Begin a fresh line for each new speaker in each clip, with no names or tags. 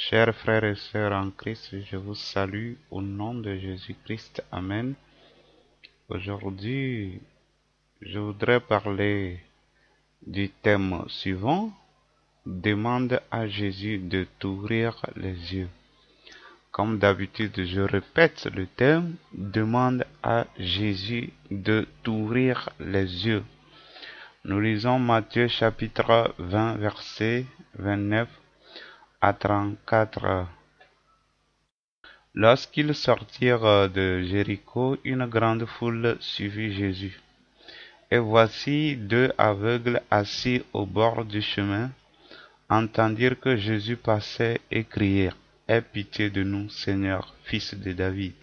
Chers frères et sœurs en Christ, je vous salue au nom de Jésus-Christ. Amen. Aujourd'hui, je voudrais parler du thème suivant. Demande à Jésus de t'ouvrir les yeux. Comme d'habitude, je répète le thème. Demande à Jésus de t'ouvrir les yeux. Nous lisons Matthieu chapitre 20, versets 29 à 34. Lorsqu'ils sortirent de Jéricho, une grande foule suivit Jésus. Et voici deux aveugles assis au bord du chemin, entendirent que Jésus passait et crièrent, « Aie pitié de nous, Seigneur, fils de David. »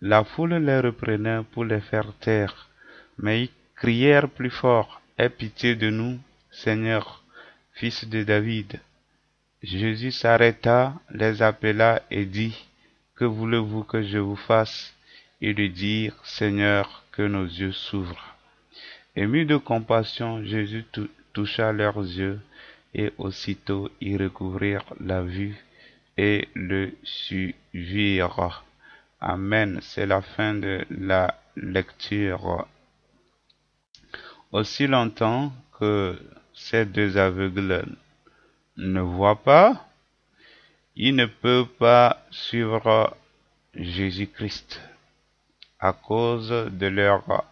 La foule les reprenait pour les faire taire, mais ils crièrent plus fort, « Aie pitié de nous, Seigneur, fils de David. » Jésus s'arrêta, les appela et dit, « Que voulez-vous que je vous fasse ?» Ils lui dirent, « Seigneur, que nos yeux s'ouvrent. » Ému de compassion, Jésus toucha leurs yeux, et aussitôt ils recouvrirent la vue et le suivirent. Amen. C'est la fin de la lecture. Aussi longtemps que ces deux aveugles ne voient pas, ils ne peuvent pas suivre Jésus-Christ à cause de leur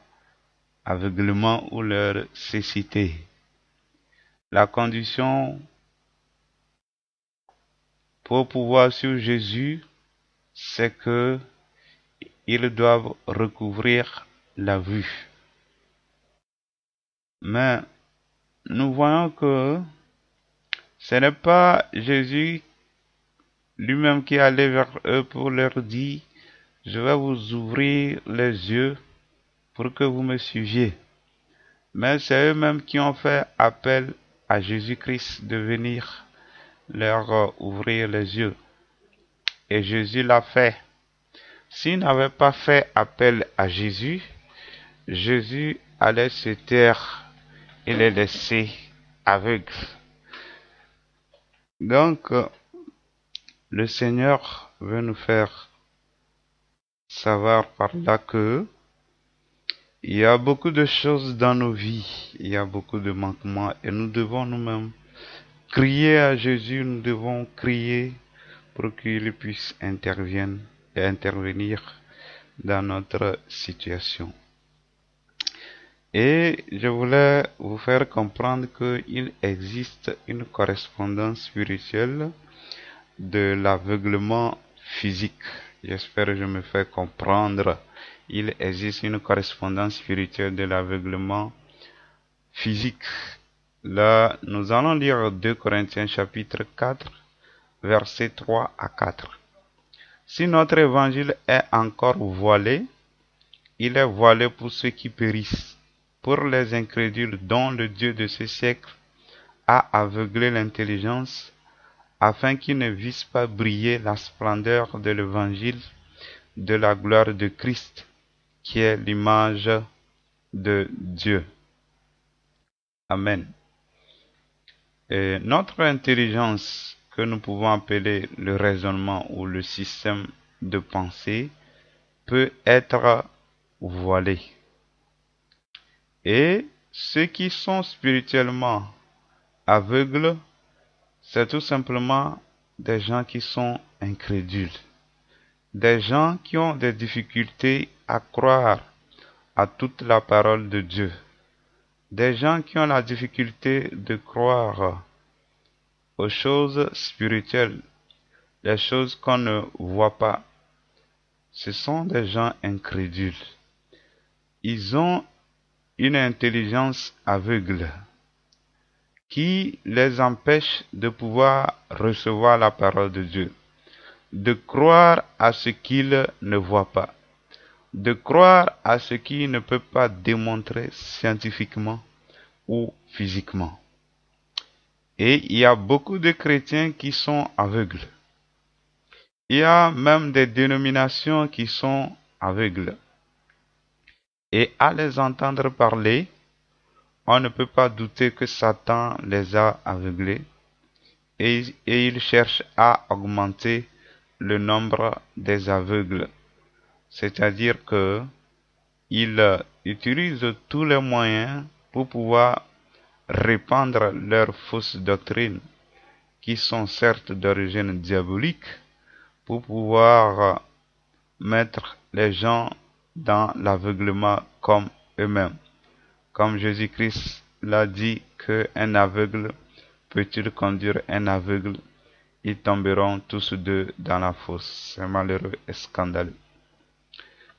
aveuglement ou leur cécité. La condition pour pouvoir suivre Jésus, c'est que ils doivent recouvrir la vue. Mais nous voyons que ce n'est pas Jésus lui-même qui allait vers eux pour leur dire, « Je vais vous ouvrir les yeux pour que vous me suiviez. » Mais c'est eux-mêmes qui ont fait appel à Jésus-Christ de venir leur ouvrir les yeux. Et Jésus l'a fait. S'ils n'avaient pas fait appel à Jésus, Jésus allait se taire et les laisser aveugles. Donc, le Seigneur veut nous faire savoir par là que il y a beaucoup de choses dans nos vies, il y a beaucoup de manquements et nous devons nous-mêmes crier à Jésus, nous devons crier pour qu'il puisse intervenir dans notre situation. Et je voulais vous faire comprendre qu'il existe une correspondance spirituelle de l'aveuglement physique. J'espère que je me fais comprendre. Il existe une correspondance spirituelle de l'aveuglement physique. Là, nous allons lire 2 Corinthiens chapitre 4, versets 3 à 4. Si notre évangile est encore voilé, il est voilé pour ceux qui périssent, pour les incrédules dont le Dieu de ce siècle a aveuglé l'intelligence, afin qu'ils ne vissent pas briller la splendeur de l'évangile de la gloire de Christ, qui est l'image de Dieu. Amen. Et notre intelligence, que nous pouvons appeler le raisonnement ou le système de pensée, peut être voilé. Et ceux qui sont spirituellement aveugles, c'est tout simplement des gens qui sont incrédules, des gens qui ont des difficultés à croire à toute la parole de Dieu, des gens qui ont la difficulté de croire aux choses spirituelles, les choses qu'on ne voit pas. Ce sont des gens incrédules. Ils ont une intelligence aveugle qui les empêche de pouvoir recevoir la parole de Dieu, de croire à ce qu'ils ne voient pas, de croire à ce qu'ils ne peuvent pas démontrer scientifiquement ou physiquement. Et il y a beaucoup de chrétiens qui sont aveugles. Il y a même des dénominations qui sont aveugles. Et à les entendre parler, on ne peut pas douter que Satan les a aveuglés et il cherche à augmenter le nombre des aveugles. C'est-à-dire que il utilise tous les moyens pour pouvoir répandre leurs fausses doctrines, qui sont certes d'origine diabolique, pour pouvoir mettre les gens dans l'aveuglement comme eux-mêmes. Comme Jésus-Christ l'a dit qu'un aveugle peut-il conduire un aveugle, ils tomberont tous deux dans la fosse. C'est malheureux et scandaleux.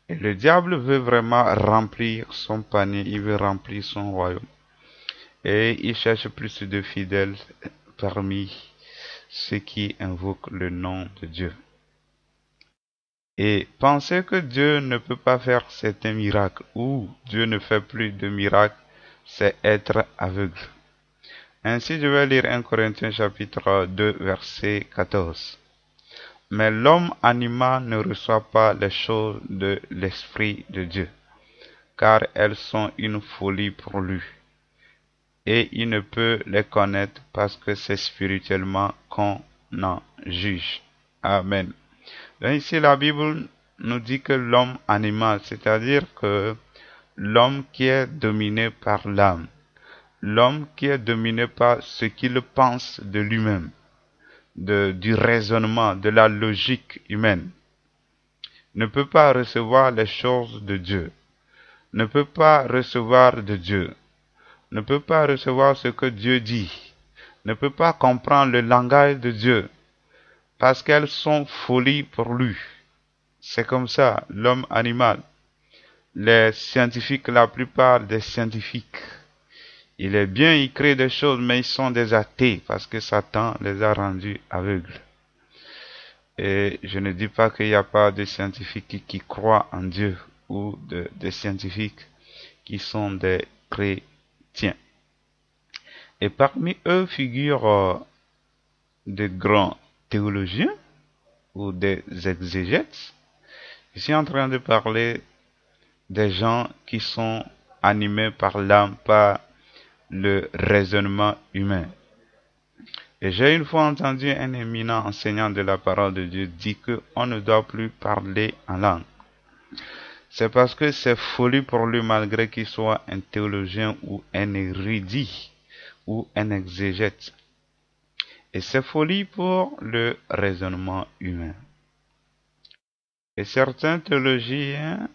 Et le diable veut vraiment remplir son panier, il veut remplir son royaume. Et il cherche plus de fidèles parmi ceux qui invoquent le nom de Dieu. Et penser que Dieu ne peut pas faire certains miracles ou Dieu ne fait plus de miracles, c'est être aveugle. Ainsi, je vais lire 1 Corinthiens chapitre 2, verset 14. Mais l'homme animal ne reçoit pas les choses de l'Esprit de Dieu, car elles sont une folie pour lui, et il ne peut les connaître parce que c'est spirituellement qu'on en juge. Amen. Donc ici, la Bible nous dit que l'homme animal, c'est-à-dire que l'homme qui est dominé par l'âme, l'homme qui est dominé par ce qu'il pense de lui-même, du raisonnement, de la logique humaine, ne peut pas recevoir les choses de Dieu, ne peut pas recevoir de Dieu, ne peut pas recevoir ce que Dieu dit, ne peut pas comprendre le langage de Dieu, parce qu'elles sont folies pour lui. C'est comme ça, l'homme animal. Les scientifiques, la plupart des scientifiques, il est bien, ils créent des choses, mais ils sont des athées, parce que Satan les a rendus aveugles. Et je ne dis pas qu'il n'y a pas de scientifiques qui croient en Dieu, ou de scientifiques qui sont des chrétiens. Et parmi eux figurent des grands théologiens ou des exégètes. Je suis en train de parler des gens qui sont animés par l'âme, par le raisonnement humain. Et j'ai une fois entendu un éminent enseignant de la parole de Dieu dire qu'on ne doit plus parler en langue. C'est parce que c'est folie pour lui, malgré qu'il soit un théologien ou un érudit ou un exégète. Et c'est folie pour le raisonnement humain. Et certains théologiens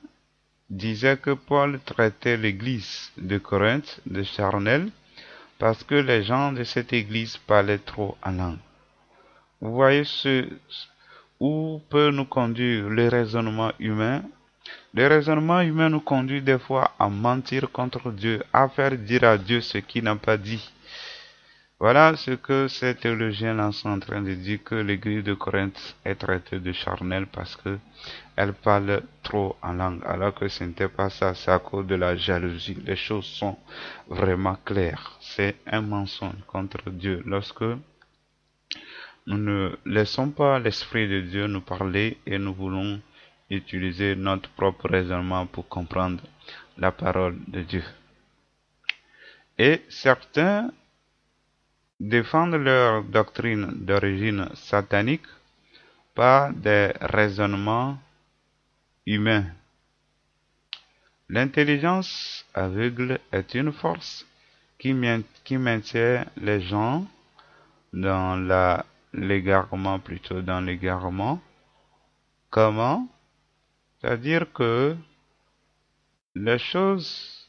disaient que Paul traitait l'église de Corinthe de charnel parce que les gens de cette église parlaient trop en langue. Vous voyez où peut nous conduire le raisonnement humain. Le raisonnement humain nous conduit des fois à mentir contre Dieu, à faire dire à Dieu ce qu'il n'a pas dit. Voilà ce que ces théologiens-là sont en train de dire, que l'église de Corinthe est traitée de charnel parce qu'elle parle trop en langue, alors que ce n'était pas ça, c'est à cause de la jalousie. Les choses sont vraiment claires. C'est un mensonge contre Dieu. Lorsque nous ne laissons pas l'Esprit de Dieu nous parler et nous voulons utiliser notre propre raisonnement pour comprendre la parole de Dieu. Et certains défendent leur doctrine d'origine satanique par des raisonnements humains. L'intelligence aveugle est une force qui maintient les gens dans l'égarement, plutôt dans l'égarement. Comment? C'est-à-dire que les choses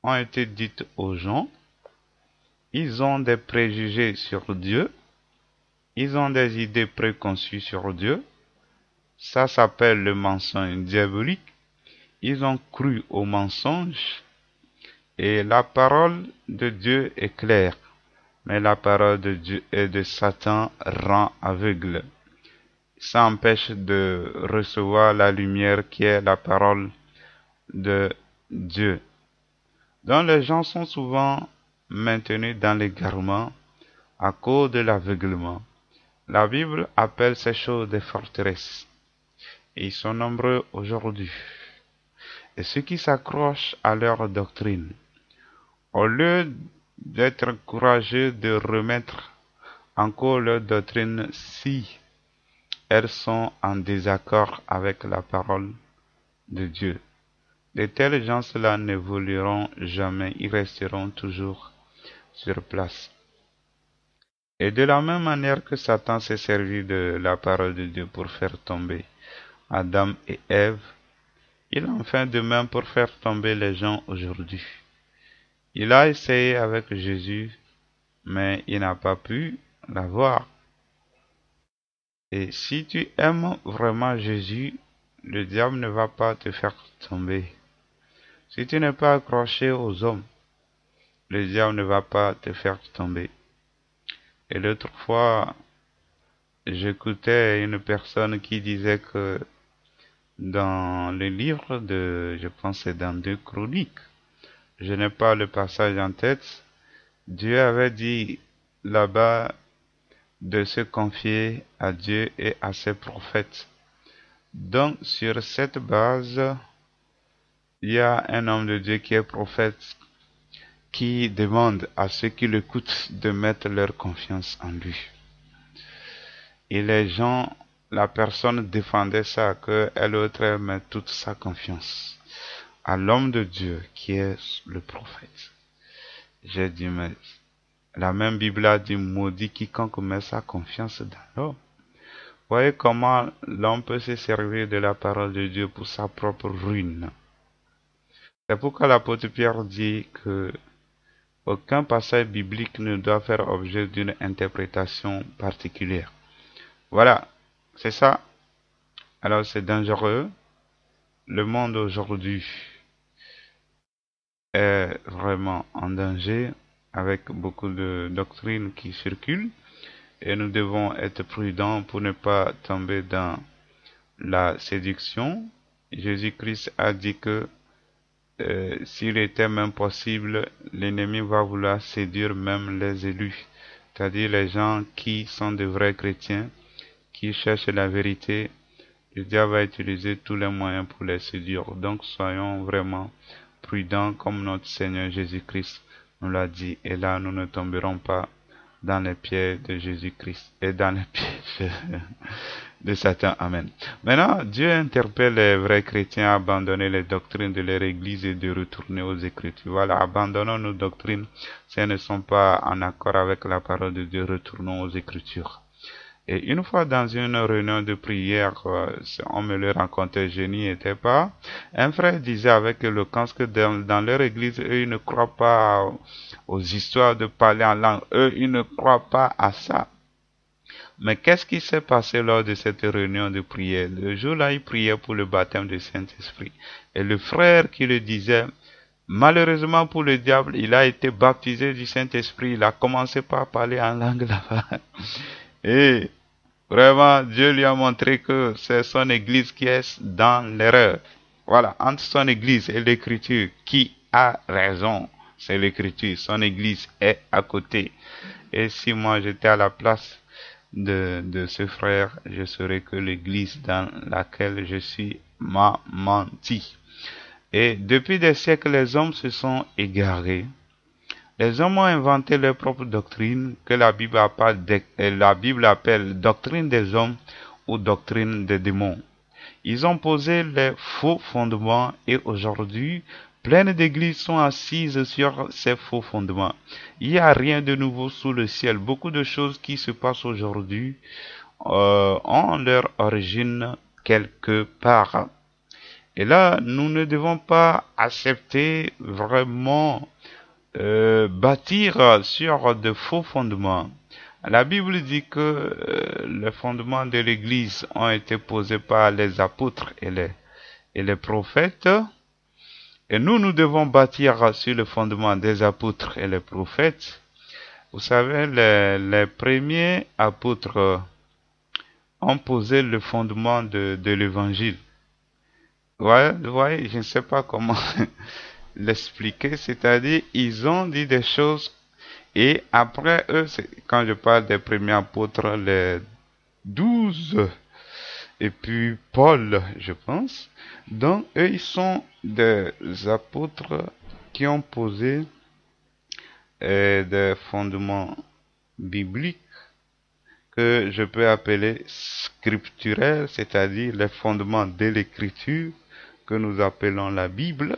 ont été dites aux gens, ils ont des préjugés sur Dieu, ils ont des idées préconçues sur Dieu, ça s'appelle le mensonge diabolique, ils ont cru au mensonge, et la parole de Dieu est claire, mais la parole de Dieu et de Satan rend aveugle. Ça empêche de recevoir la lumière qui est la parole de Dieu. Donc les gens sont souvent maintenus dans l'égarement à cause de l'aveuglement. La Bible appelle ces choses des forteresses. Et ils sont nombreux aujourd'hui. Et ceux qui s'accrochent à leur doctrine, au lieu d'être courageux de remettre encore leurs doctrines si elles sont en désaccord avec la parole de Dieu. De tels gens-là n'évolueront jamais, ils resteront toujours sur place. Et de la même manière que Satan s'est servi de la parole de Dieu pour faire tomber Adam et Ève, il en fait de même pour faire tomber les gens aujourd'hui. Il a essayé avec Jésus, mais il n'a pas pu l'avoir. Et si tu aimes vraiment Jésus, le diable ne va pas te faire tomber. Si tu n'es pas accroché aux hommes, le diable ne va pas te faire tomber. Et l'autre fois, j'écoutais une personne qui disait que dans le livre de, je pense c'est dans 2 Chroniques, je n'ai pas le passage en tête, Dieu avait dit là-bas de se confier à Dieu et à ses prophètes. Donc sur cette base, il y a un homme de Dieu qui est prophète qui demande à ceux qui l'écoutent de mettre leur confiance en lui. Et les gens, la personne défendait ça, qu'elle autre met toute sa confiance à l'homme de Dieu qui est le prophète. J'ai dit, mais la même Bible a dit, maudit quiconque met sa confiance dans l'homme. Voyez comment l'homme peut se servir de la parole de Dieu pour sa propre ruine. C'est pourquoi l'apôtre Pierre dit que aucun passage biblique ne doit faire objet d'une interprétation particulière. Voilà, c'est ça. Alors c'est dangereux. Le monde aujourd'hui est vraiment en danger avec beaucoup de doctrines qui circulent et nous devons être prudents pour ne pas tomber dans la séduction. Jésus-Christ a dit que s'il était même possible, l'ennemi va vouloir séduire même les élus, c'est-à-dire les gens qui sont de vrais chrétiens, qui cherchent la vérité. Le diable va utiliser tous les moyens pour les séduire. Donc soyons vraiment prudents comme notre Seigneur Jésus-Christ nous l'a dit. Et là, nous ne tomberons pas dans les pieds de Jésus-Christ et dans les pieds de Satan. Amen. Maintenant, Dieu interpelle les vrais chrétiens à abandonner les doctrines de leur Église et de retourner aux Écritures. Voilà, abandonnons nos doctrines si elles ne sont pas en accord avec la parole de Dieu. Retournons aux Écritures. Et une fois dans une réunion de prière, on me le racontait, je n'y étais pas. Un frère disait avec éloquence que dans leur église, eux, ils ne croient pas aux histoires de parler en langue. Eux, ils ne croient pas à ça. Mais qu'est-ce qui s'est passé lors de cette réunion de prière? Le jour-là, ils priaient pour le baptême du Saint-Esprit. Et le frère qui le disait, malheureusement pour le diable, il a été baptisé du Saint-Esprit. Il a commencé par parler en langue là-bas. Et vraiment, Dieu lui a montré que c'est son église qui est dans l'erreur. Voilà, entre son église et l'écriture, qui a raison? C'est l'écriture. Son église est à côté. Et si moi j'étais à la place de ce frère, je saurais que l'église dans laquelle je suis m'a menti. Et depuis des siècles, les hommes se sont égarés. Les hommes ont inventé leur propre doctrine que la Bible appelle doctrine des hommes ou doctrine des démons. Ils ont posé les faux fondements et aujourd'hui, plein d'églises sont assises sur ces faux fondements. Il n'y a rien de nouveau sous le ciel. Beaucoup de choses qui se passent aujourd'hui ont leur origine quelque part. Et là, nous ne devons pas accepter vraiment bâtir sur de faux fondements. La Bible dit que les fondements de l'Église ont été posés par les apôtres et les prophètes. Et nous devons bâtir sur le fondement des apôtres et les prophètes. Vous savez, les premiers apôtres ont posé le fondement de l'évangile. Vous voyez, je ne sais pas comment l'expliquer, c'est-à-dire ils ont dit des choses et après eux, quand je parle des premiers apôtres, les 12 et puis Paul, je pense, donc eux ils sont des apôtres qui ont posé des fondements bibliques que je peux appeler scripturels, c'est-à-dire les fondements de l'écriture que nous appelons la Bible.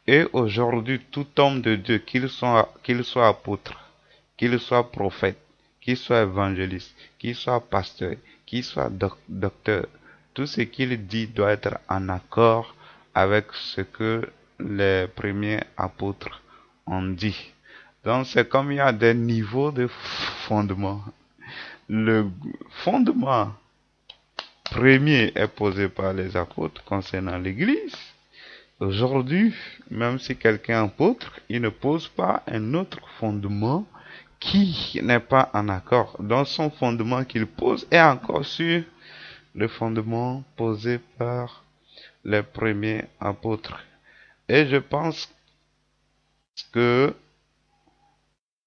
Et aujourd'hui, tout homme de Dieu, qu'il soit apôtre, qu'il soit prophète, qu'il soit évangéliste, qu'il soit pasteur, qu'il soit docteur, tout ce qu'il dit doit être en accord avec ce que les premiers apôtres ont dit. Donc c'est comme il y a des niveaux de fondement. Le fondement premier est posé par les apôtres concernant l'Église. Aujourd'hui, même si quelqu'un est apôtre, il ne pose pas un autre fondement qui n'est pas en accord. Donc son fondement qu'il pose est encore sur le fondement posé par les premiers apôtres. Et je pense que,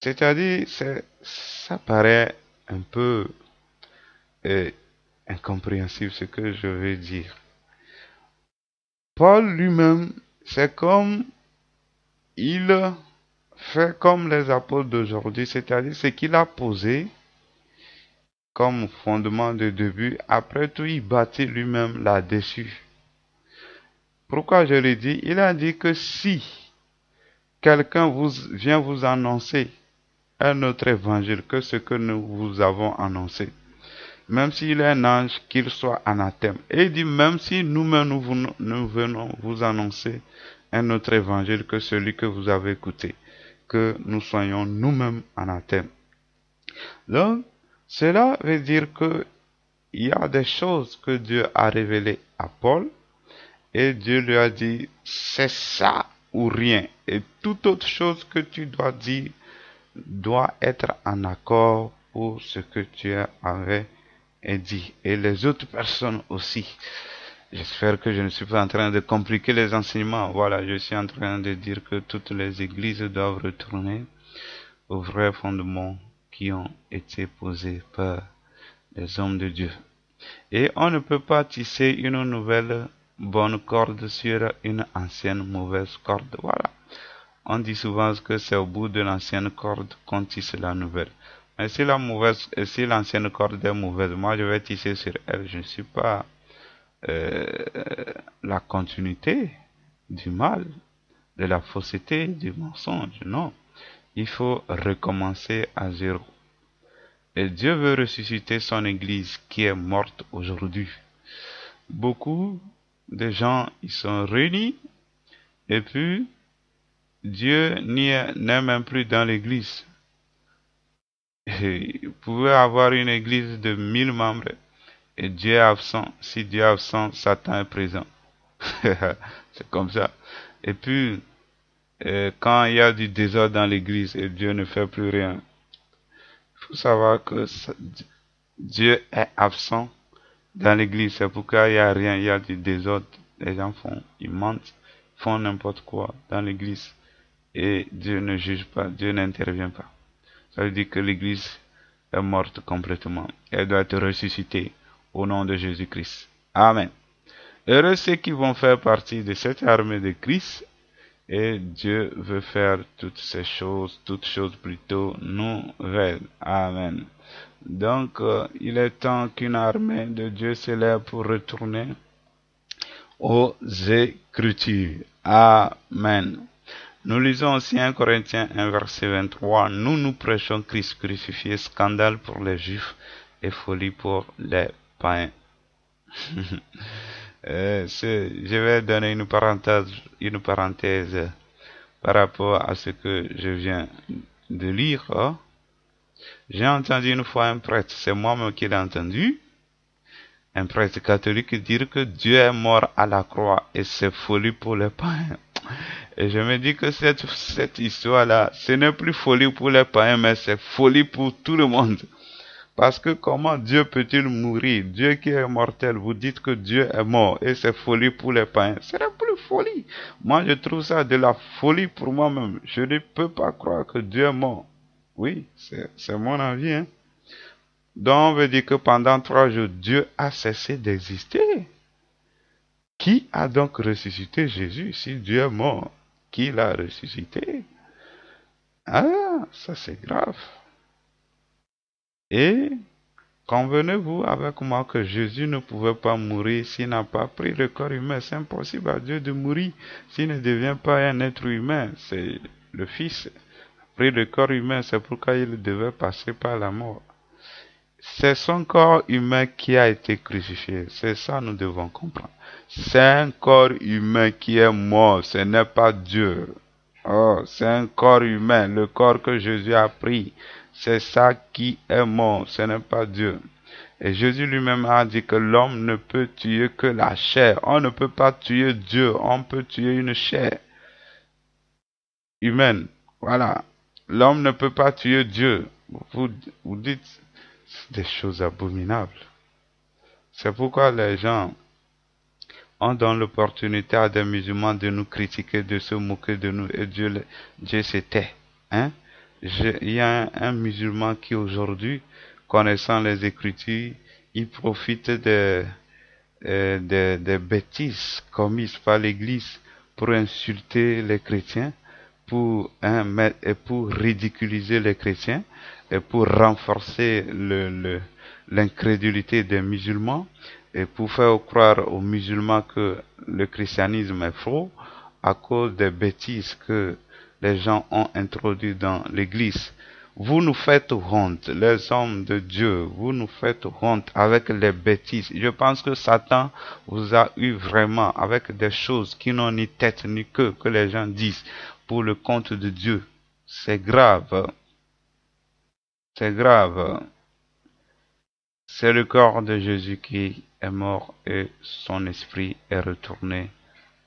c'est-à-dire, ça paraît un peu incompréhensible ce que je veux dire. Paul lui-même, c'est comme il fait comme les apôtres d'aujourd'hui, c'est-à-dire ce qu'il a posé comme fondement de début, après tout il bâtit lui-même là-dessus. Pourquoi je le dis? Il a dit que si quelqu'un vient vous annoncer un autre évangile que ce que nous vous avons annoncé, même s'il est un ange, qu'il soit anathème. Et il dit, même si nous-mêmes nous venons vous annoncer un autre évangile que celui que vous avez écouté, que nous soyons nous-mêmes anathèmes. Donc, cela veut dire que il y a des choses que Dieu a révélées à Paul, et Dieu lui a dit, c'est ça ou rien. Et toute autre chose que tu dois dire doit être en accord pour ce que tu avais dit. Et les autres personnes aussi. J'espère que je ne suis pas en train de compliquer les enseignements. Voilà, je suis en train de dire que toutes les églises doivent retourner aux vrais fondements qui ont été posés par les hommes de Dieu. Et on ne peut pas tisser une nouvelle bonne corde sur une ancienne mauvaise corde. Voilà. On dit souvent que c'est au bout de l'ancienne corde qu'on tisse la nouvelle. Mais si l'ancienne corde est mauvaise, moi je vais tisser sur elle. Je ne suis pas la continuité du mal, de la fausseté, du mensonge. Non. Il faut recommencer à zéro. Et Dieu veut ressusciter son Église qui est morte aujourd'hui. Beaucoup de gens y sont réunis et puis Dieu n'est même plus dans l'Église. Vous pouvez avoir une Église de 1000 membres et Dieu est absent. Si Dieu est absent, Satan est présent. C'est comme ça. Et puis, quand il y a du désordre dans l'Église et Dieu ne fait plus rien, il faut savoir que Dieu est absent dans l'église. C'est pourquoi il n'y a rien, il y a du désordre. Les gens ils mentent, font n'importe quoi dans l'église. Et Dieu ne juge pas, Dieu n'intervient pas. Ça veut dire que l'église est morte complètement. Elle doit être ressuscitée au nom de Jésus-Christ. Amen. Heureux ceux qui vont faire partie de cette armée de Christ. Et Dieu veut faire toutes choses plutôt nouvelles. Amen. Donc, il est temps qu'une armée de Dieu s'élève pour retourner aux Écritures. Amen. Nous lisons aussi 1 Corinthiens 1 verset 23. Nous prêchons Christ crucifié, scandale pour les Juifs et folie pour les païens. Je vais donner une parenthèse par rapport à ce que je viens de lire. Hein. J'ai entendu une fois un prêtre, c'est moi-même qui l'ai entendu, un prêtre catholique dire que Dieu est mort à la croix et c'est folie pour les païens. Et je me dis que cette histoire-là, ce n'est plus folie pour les païens, mais c'est folie pour tout le monde. Parce que comment Dieu peut-il mourir? Dieu qui est mortel, vous dites que Dieu est mort et c'est folie pour les païens. Ce n'est plus folie. Moi, je trouve ça de la folie pour moi-même. Je ne peux pas croire que Dieu est mort. Oui, c'est mon avis. Hein? Donc, on veut dire que pendant 3 jours, Dieu a cessé d'exister. Qui a donc ressuscité Jésus? Si Dieu est mort, qui l'a ressuscité? Ah, ça c'est grave. Et Convenez-vous avec moi que Jésus ne pouvait pas mourir s'il n'a pas pris le corps humain. C'est impossible à Dieu de mourir s'il ne devient pas un être humain. C'est le Fils qui a pris le corps humain, c'est pourquoi il devait passer par la mort. C'est son corps humain qui a été crucifié. C'est ça nous devons comprendre. C'est un corps humain qui est mort, ce n'est pas Dieu. Oh, c'est un corps humain, le corps que Jésus a pris. C'est ça qui est mort, ce n'est pas Dieu. Et Jésus lui-même a dit que l'homme ne peut tuer que la chair. On ne peut pas tuer Dieu, on peut tuer une chair humaine. Voilà. L'homme ne peut pas tuer Dieu. Vous dites des choses abominables. C'est pourquoi les gens ont donné l'opportunité à des musulmans de nous critiquer, de se moquer de nous, et Dieu se tait. Hein? Il y a un musulman qui aujourd'hui, connaissant les Écritures, il profite des bêtises commises par l'Église pour insulter les chrétiens, pour ridiculiser les chrétiens, et pour renforcer l'incrédulité des musulmans, et pour faire croire aux musulmans que le christianisme est faux à cause des bêtises que les gens ont introduites dans l'Église. Vous nous faites honte, les hommes de Dieu, vous nous faites honte avec les bêtises. Je pense que Satan vous a eu vraiment avec des choses qui n'ont ni tête ni queue, que les gens disent pour le compte de Dieu. C'est grave. C'est grave. C'est le corps de Jésus qui est mort et son esprit est retourné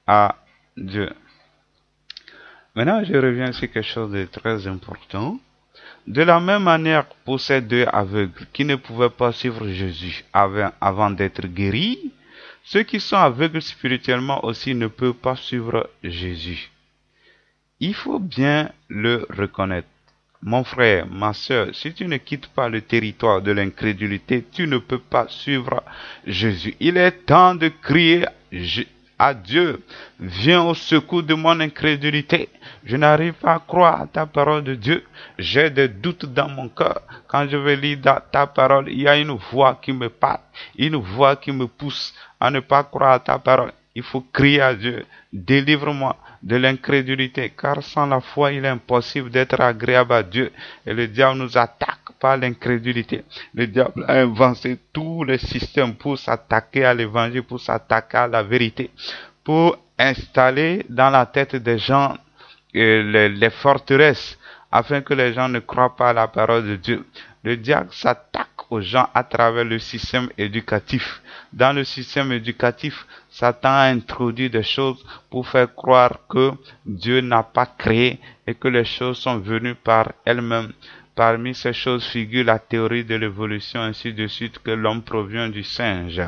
à Dieu. Maintenant, je reviens sur quelque chose de très important. De la même manière, pour ces deux aveugles qui ne pouvaient pas suivre Jésus avant d'être guéris, ceux qui sont aveugles spirituellement aussi ne peuvent pas suivre Jésus. Il faut bien le reconnaître. Mon frère, ma sœur, si tu ne quittes pas le territoire de l'incrédulité, tu ne peux pas suivre Jésus. Il est temps de crier à Dieu, viens au secours de mon incrédulité. Je n'arrive pas à croire à ta parole de Dieu. J'ai des doutes dans mon cœur. Quand je vais lire ta parole, il y a une voix qui me parle, une voix qui me pousse à ne pas croire à ta parole. Il faut crier à Dieu, délivre-moi de l'incrédulité, car sans la foi, il est impossible d'être agréable à Dieu. Et le diable nous attaque par l'incrédulité. Le diable a inventé tous les systèmes pour s'attaquer à l'évangile, pour s'attaquer à la vérité, pour installer dans la tête des gens les forteresses, afin que les gens ne croient pas à la parole de Dieu. Le diable s'attaque aux gens à travers le système éducatif. Dans le système éducatif, Satan a introduit des choses pour faire croire que Dieu n'a pas créé et que les choses sont venues par elles-mêmes. Parmi ces choses figure la théorie de l'évolution, ainsi de suite, que l'homme provient du singe.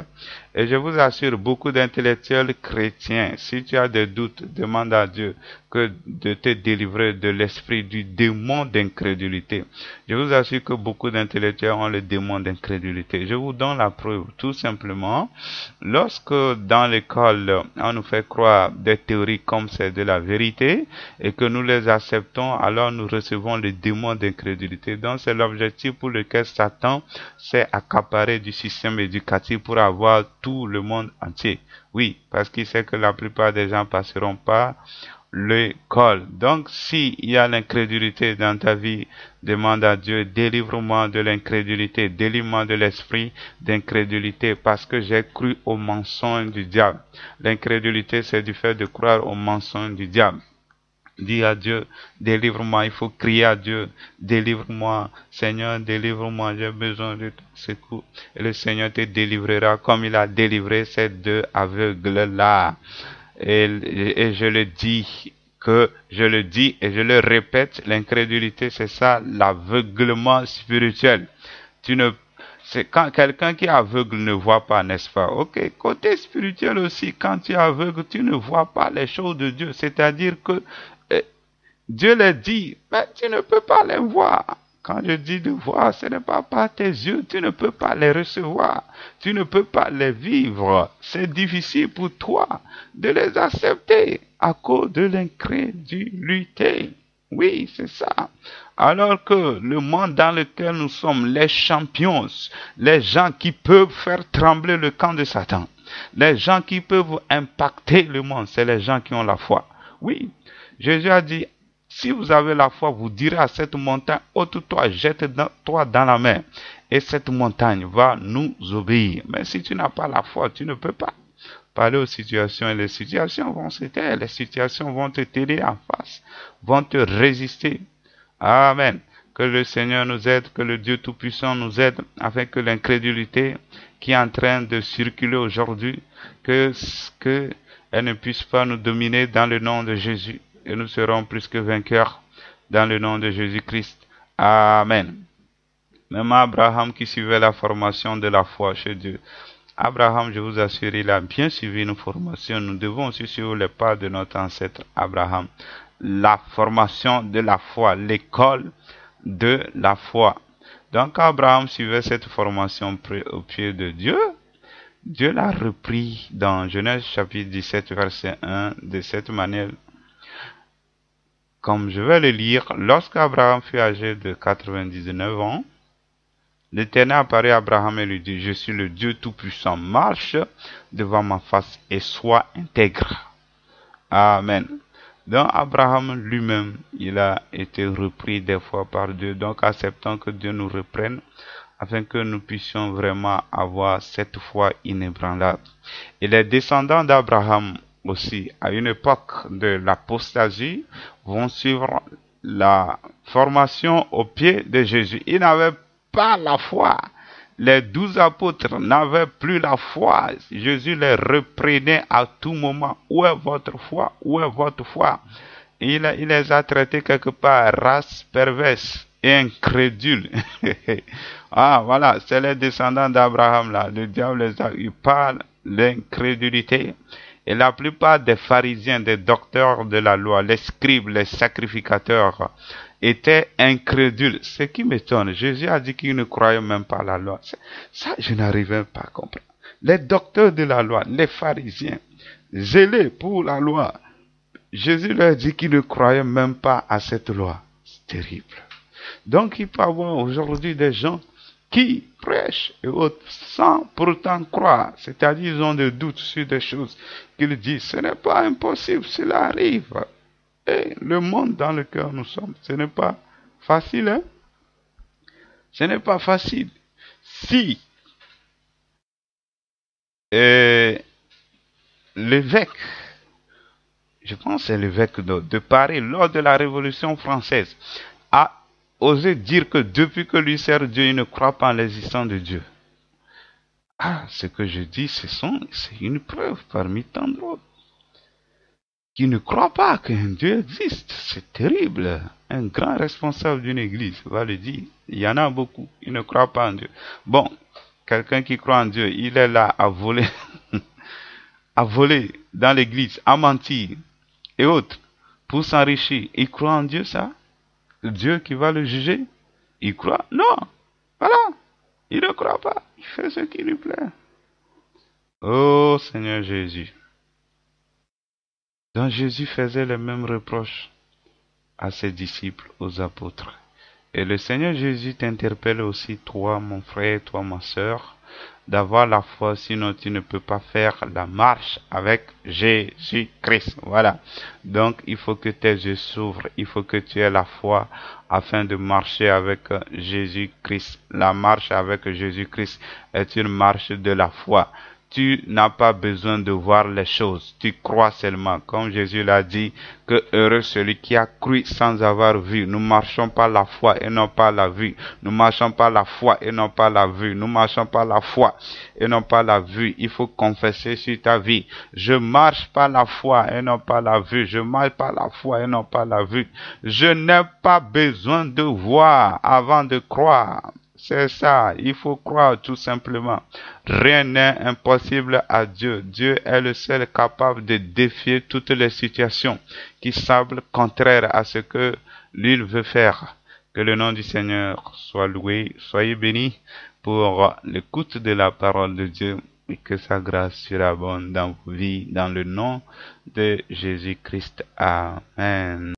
Et je vous assure, beaucoup d'intellectuels chrétiens, si tu as des doutes, demande à Dieu de te délivrer de l'esprit du démon d'incrédulité. Je vous assure que beaucoup d'intellectuels ont le démon d'incrédulité. Je vous donne la preuve, tout simplement. Lorsque dans l'école, on nous fait croire des théories comme c'est de la vérité et que nous les acceptons, alors nous recevons le démon d'incrédulité. Donc c'est l'objectif pour lequel Satan s'est accaparé du système éducatif pour avoir tout le monde entier. Oui, parce qu'il sait que la plupart des gens passeront par l'école. Donc, s'il y a l'incrédulité dans ta vie, demande à Dieu, délivre-moi de l'incrédulité, délivre-moi de l'esprit d'incrédulité, parce que j'ai cru au mensonge du diable. L'incrédulité, c'est du fait de croire au mensonge du diable. Dis à Dieu, délivre-moi, il faut crier à Dieu, délivre-moi, Seigneur, délivre-moi, j'ai besoin de ton secours. Et le Seigneur te délivrera comme il a délivré ces deux aveugles-là. Et je le dis et je le répète, l'incrédulité, c'est ça, l'aveuglement spirituel. C'est quand quelqu'un qui est aveugle ne voit pas, n'est-ce pas? Ok, côté spirituel aussi, quand tu es aveugle, tu ne vois pas les choses de Dieu. C'est-à-dire que Dieu les dit, mais tu ne peux pas les voir. Quand je dis de voir, ce n'est pas par tes yeux, tu ne peux pas les recevoir, tu ne peux pas les vivre. C'est difficile pour toi de les accepter à cause de l'incrédulité. Oui, c'est ça. Alors que le monde dans lequel nous sommes, les champions, les gens qui peuvent faire trembler le camp de Satan, les gens qui peuvent impacter le monde, c'est les gens qui ont la foi. Oui, Jésus a dit, si vous avez la foi, vous direz à cette montagne, ôte-toi, jette-toi dans la mer, et cette montagne va nous obéir. Mais si tu n'as pas la foi, tu ne peux pas parler aux situations, et les situations vont se taire, les situations vont te tenir en face, vont te résister. Amen. Que le Seigneur nous aide, que le Dieu Tout-Puissant nous aide, afin que l'incrédulité qui est en train de circuler aujourd'hui, que elle ne puisse pas nous dominer dans le nom de Jésus. Et nous serons plus que vainqueurs dans le nom de Jésus-Christ. Amen. Même Abraham qui suivait la formation de la foi chez Dieu. Abraham, je vous assure, il a bien suivi nos formations. Nous devons aussi suivre les pas de notre ancêtre Abraham. La formation de la foi, l'école de la foi. Donc Abraham suivait cette formation au pied de Dieu. Dieu l'a repris dans Genèse chapitre 17, verset 1, de cette manière. Comme je vais le lire, lorsqu'Abraham fut âgé de 99 ans, l'Éternel apparut à Abraham et lui dit, je suis le Dieu Tout-Puissant, marche devant ma face et sois intègre. Amen. Donc Abraham lui-même, il a été repris des fois par Dieu, donc acceptons que Dieu nous reprenne, afin que nous puissions vraiment avoir cette foi inébranlable. Et les descendants d'Abraham aussi, à une époque de l'apostasie, vont suivre la formation au pied de Jésus. Ils n'avaient pas la foi. Les 12 apôtres n'avaient plus la foi. Jésus les reprenait à tout moment. Où est votre foi? Où est votre foi? Il les a traités quelque part race perverse et incrédule. Ah, voilà, c'est les descendants d'Abraham là. Le diable il parle l'incrédulité. Et la plupart des pharisiens, des docteurs de la loi, les scribes, les sacrificateurs, étaient incrédules. Ce qui m'étonne, Jésus a dit qu'ils ne croyaient même pas à la loi. Ça, je n'arrivais pas à comprendre. Les docteurs de la loi, les pharisiens, zélés pour la loi, Jésus leur dit qu'ils ne croyaient même pas à cette loi. C'est terrible. Donc, il peut y avoir aujourd'hui des gens qui prêchent et autres sans pourtant croire. C'est-à-dire, ils ont des doutes sur des choses qu'ils disent. Ce n'est pas impossible, cela arrive. Et le monde dans lequel nous sommes, ce n'est pas facile, hein? Ce n'est pas facile. Si l'évêque, je pense que c'est l'évêque de Paris, lors de la Révolution française, a osé dire que depuis que lui sert Dieu, il ne croit pas en l'existence de Dieu. Ah, ce que je dis, c'est une preuve parmi tant d'autres qui ne croient pas qu'un Dieu existe. C'est terrible. Un grand responsable d'une église va le dire. Il y en a beaucoup. Ils ne croient pas en Dieu. Bon, quelqu'un qui croit en Dieu, il est là à voler, à voler dans l'église, à mentir et autres pour s'enrichir. Il croit en Dieu, ça? Dieu qui va le juger? Il croit? Non. Voilà. Il ne croit pas. Il fait ce qui lui plaît. Oh Seigneur Jésus. Donc Jésus faisait les mêmes reproches à ses disciples, aux apôtres. Et le Seigneur Jésus t'interpelle aussi, toi mon frère, toi ma sœur, d'avoir la foi, sinon tu ne peux pas faire la marche avec Jésus-Christ. Voilà. Donc il faut que tes yeux s'ouvrent, il faut que tu aies la foi afin de marcher avec Jésus-Christ. La marche avec Jésus-Christ est une marche de la foi. Tu n'as pas besoin de voir les choses, tu crois seulement, comme Jésus l'a dit, que heureux celui qui a cru sans avoir vu. Nous marchons par la foi et non par la vue. Nous marchons par la foi et non par la vue. Nous marchons par la foi et non par la vue. Il faut confesser sur ta vie. Je marche par la foi et non par la vue. Je marche par la foi et non par la vue. Je n'ai pas besoin de voir avant de croire. C'est ça, il faut croire tout simplement. Rien n'est impossible à Dieu. Dieu est le seul capable de défier toutes les situations qui semblent contraires à ce que lui veut faire. Que le nom du Seigneur soit loué. Soyez bénis pour l'écoute de la parole de Dieu et que sa grâce surabonde dans vos vies, dans le nom de Jésus-Christ. Amen.